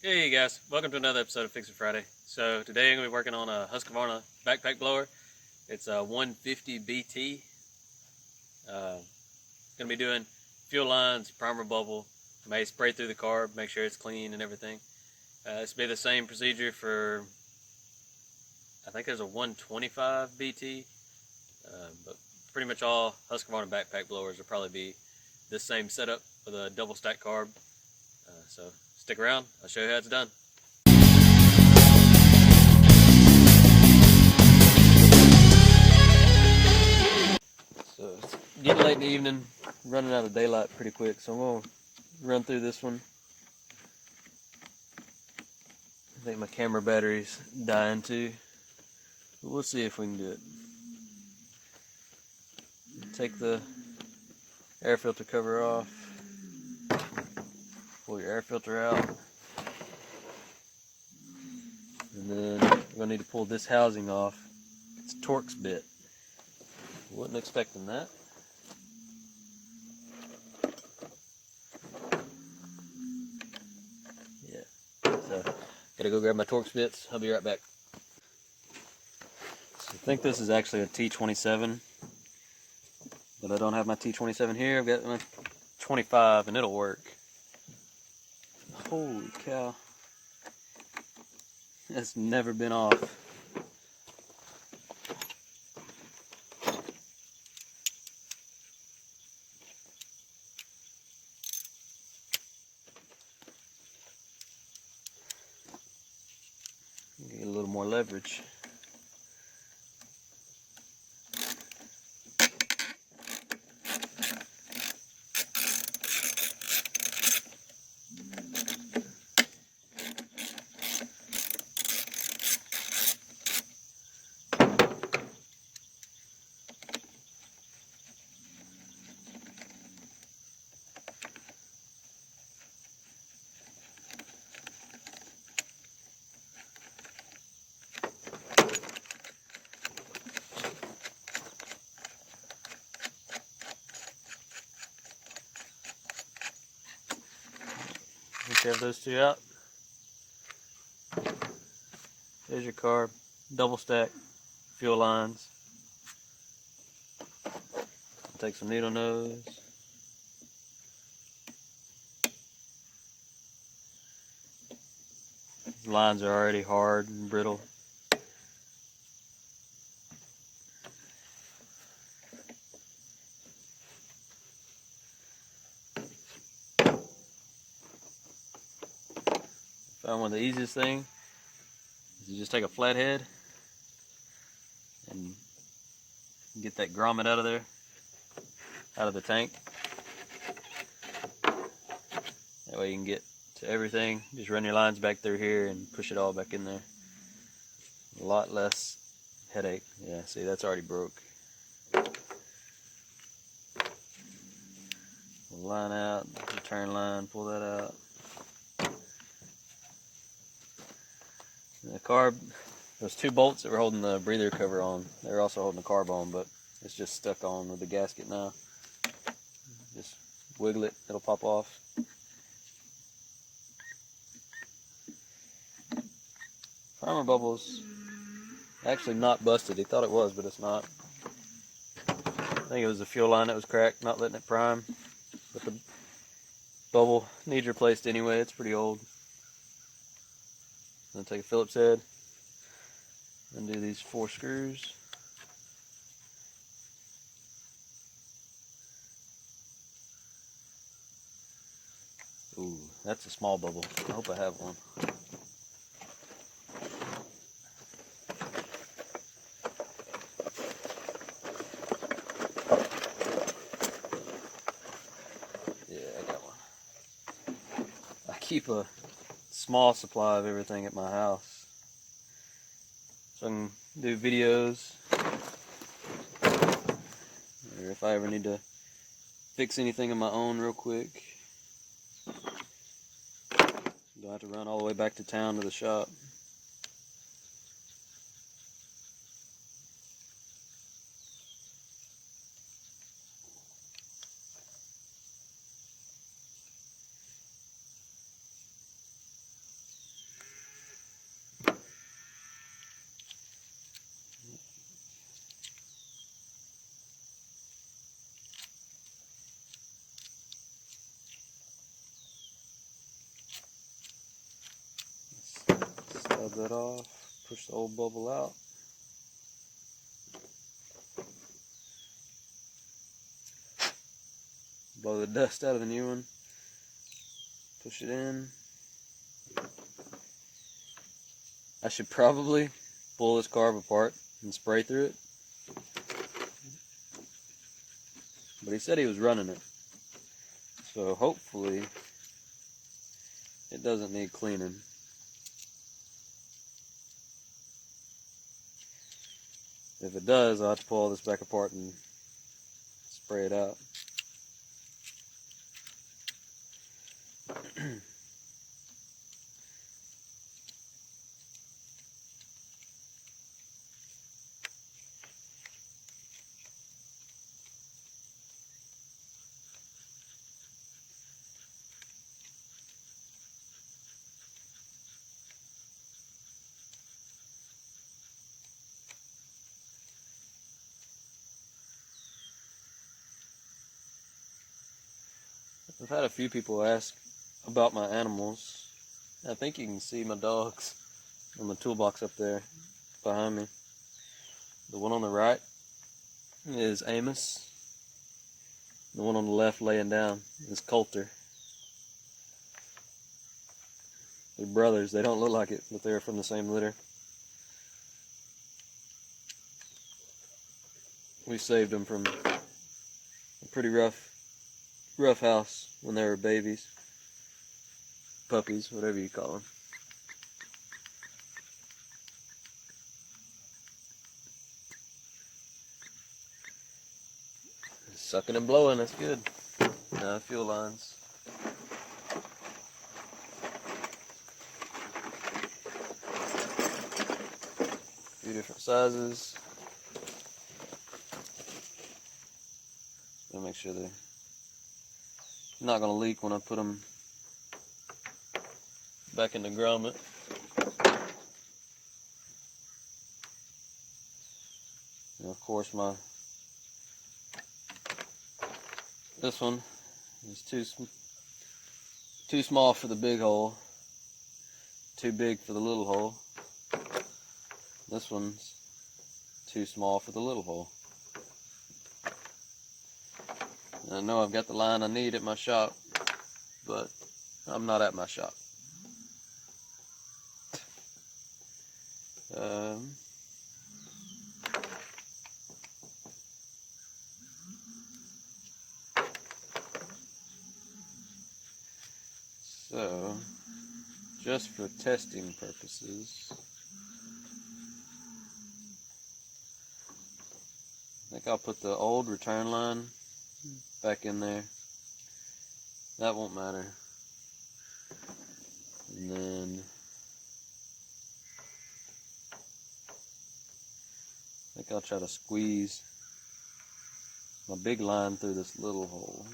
Hey guys, welcome to another episode of Fix It Friday. So today I'm going to be working on a Husqvarna backpack blower. It's a 150 BT. Going to be doing fuel lines, primer bubble, may spray through the carb, make sure it's clean and everything. This will be the same procedure for, I think there's a 125 BT, but pretty much all Husqvarna backpack blowers will probably be this same setup with a double stack carb. So stick around, I'll show you how it's done. So it's getting late in the evening, running out of daylight pretty quick, so I'm going to run through this one. I think my camera battery's dying too, but we'll see if we can do it. Take the air filter cover off, pull your air filter out, and then we're going to need to pull this housing off. It's a Torx bit. Wasn't expecting that. Yeah, so gotta go grab my Torx bits. I'll be right back. So I think this is actually a T27, but I don't have my T27 here. I've got my 25 and it'll work. Holy cow. That's never been off. Get a little more leverage. Once you have those two out, there's your carb, double stack, fuel lines. Take some needle nose. Lines are already hard and brittle. Found one of the easiest things is you just take a flathead and get that grommet out of there, out of the tank. That way you can get to everything. Just run your lines back through here and push it all back in there. A lot less headache. Yeah, see, that's already broke. Line out, return line, pull that out. The carb, those two bolts that were holding the breather cover on, they're also holding the carb on, but it's just stuck on with the gasket now. Just wiggle it, it'll pop off. Primer bubble's actually not busted. He thought it was, but it's not. I think it was the fuel line that was cracked, not letting it prime. But the bubble needs replaced anyway, it's pretty old. Then take a Phillips head, undo these 4 screws. Ooh, that's a small bubble. I hope I have one. Yeah, I got one. I keep a small supply of everything at my house, so I can do videos, or if I ever need to fix anything on my own real quick. Don't have to run all the way back to town to the shop. Scrub that off, push the old bubble out. Blow the dust out of the new one. Push it in. I should probably pull this carb apart and spray through it. But he said he was running it. So hopefully it doesn't need cleaning. If it does, I'll have to pull all this back apart and spray it out. I've had a few people ask about my animals. I think you can see my dogs on the toolbox up there behind me. The one on the right is Amos. The one on the left laying down is Coulter. They're brothers. They don't look like it, but they're from the same litter. We saved them from a pretty rough house when they were babies, puppies, whatever you call them. Sucking and blowing, that's good. Now fuel lines. A few different sizes. Gotta make sure they're not going to leak when I put them back in the grommet. And of course this one is too small for the big hole, too big for the little hole. This one's too small for the little hole. I know I've got the line I need at my shop, but I'm not at my shop. So, just for testing purposes, I think I'll put the old return line back in there. That won't matter. And then I think I'll try to squeeze my big line through this little hole.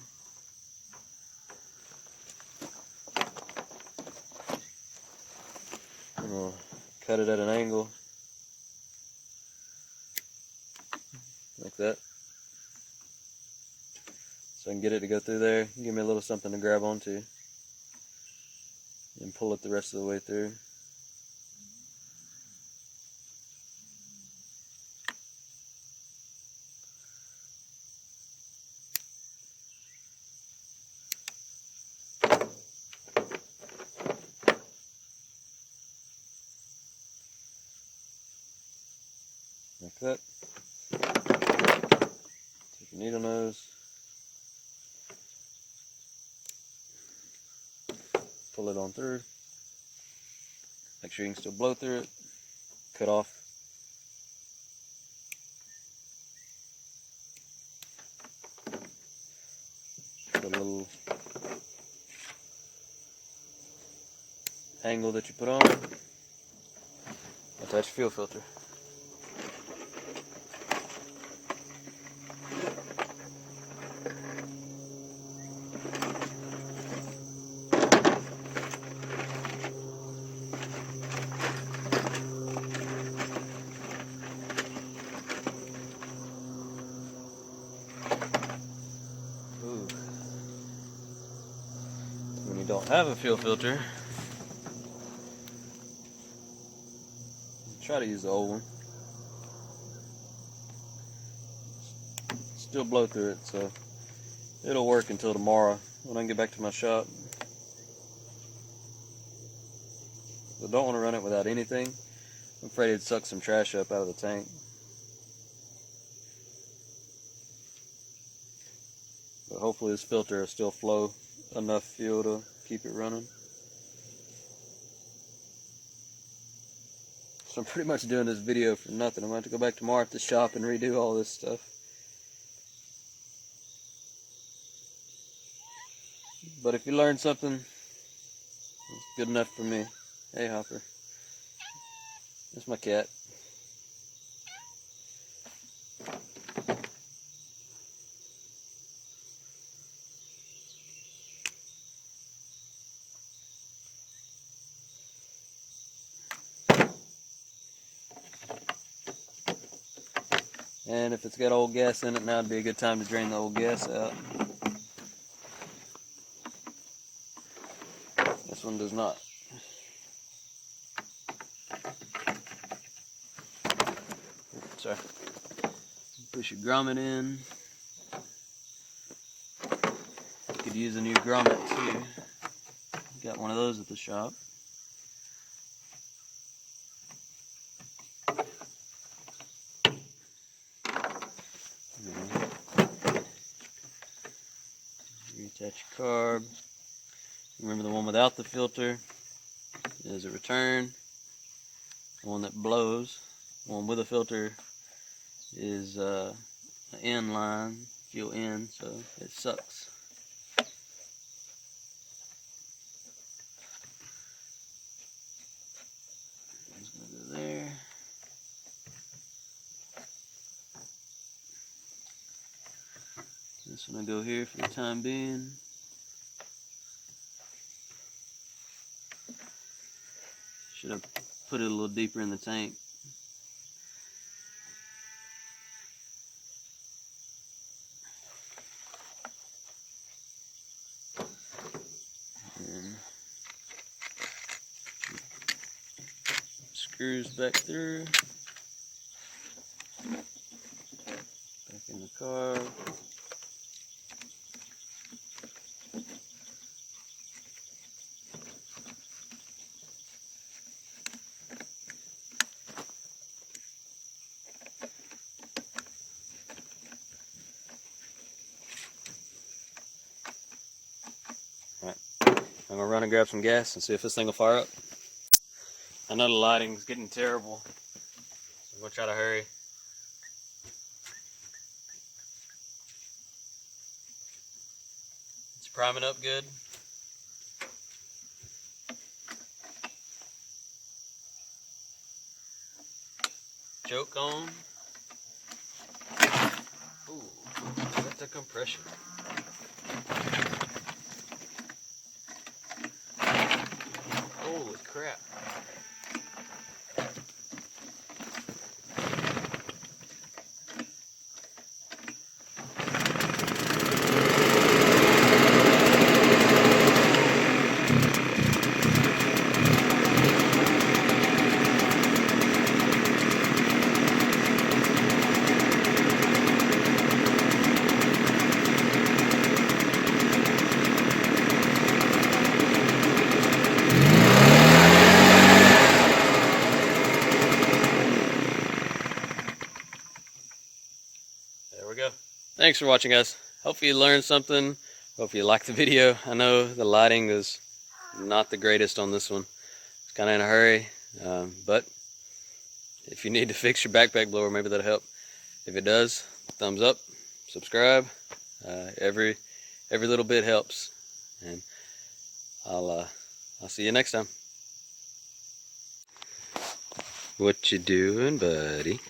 I'm gonna cut it at an angle like that. So I can get it to go through there, give me a little something to grab onto, and pull it the rest of the way through. Like that. Take your needle nose. Pull it on through. Make sure you can still blow through it. Cut off. The little angle that you put on. Attach fuel filter. When you don't have a fuel filter, try to use the old one. Still blow through it, so it'll work until tomorrow when I can get back to my shop. I don't want to run it without anything. I'm afraid it'd suck some trash up out of the tank. But hopefully this filter will still flow enough fuel to keep it running. So I'm pretty much doing this video for nothing. I'm going to have to go back tomorrow at the shop and redo all this stuff. But if you learned something, it's good enough for me. Hey, Hopper. That's my cat. And if it's got old gas in it, now would be a good time to drain the old gas out. This one does not. Sorry. Push your grommet in. You could use a new grommet too. Got one of those at the shop. Reattach your carb. Remember, the one without the filter is a return. The one that blows. The one with a filter is an in line, fuel in, so it sucks. It's gonna go there. This one will go here for the time being. Should have put it a little deeper in the tank. And screws back through. Back in the car. I'm gonna run and grab some gas and see if this thing will fire up. I know the lighting's getting terrible, so I'm gonna try to hurry. It's priming up good. Choke on. Ooh, that's the compression. Holy crap. Thanks for watching, guys. Hopefully you learned something. Hope you liked the video. I know the lighting is not the greatest on this one. It's kind of in a hurry, but if you need to fix your backpack blower, maybe that'll help. If it does, thumbs up, subscribe. Every little bit helps, and I'll see you next time. What you doing, buddy?